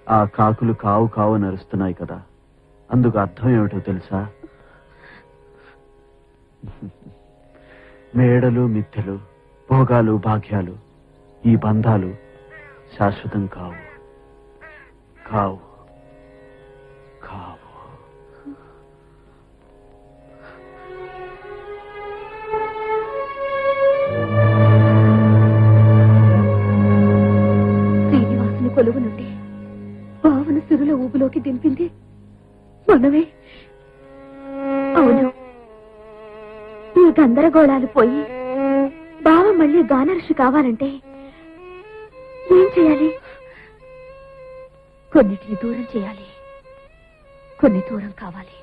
ఆ కాకులు కావు కావు నరుస్తున్నాయి కదా, అందుకు అర్థం ఏమిటో తెలుసా? మేడలు మిథ్యలు, భోగాలు భాగ్యాలు, ఈ బంధాలు శాశ్వతం కావు కావు కావు. శ్రీనివాసుని కొలువు నుండి బావను సిరుల ఊబులోకి దింపింది మనమే. అవును, ఈ గందరగోళాలు పోయి బావ మళ్ళీ గానర్షి కావాలంటే ఏం చేయాలి? కొన్నిటిని దూరం చేయాలి, కొన్ని దూరం కావాలి.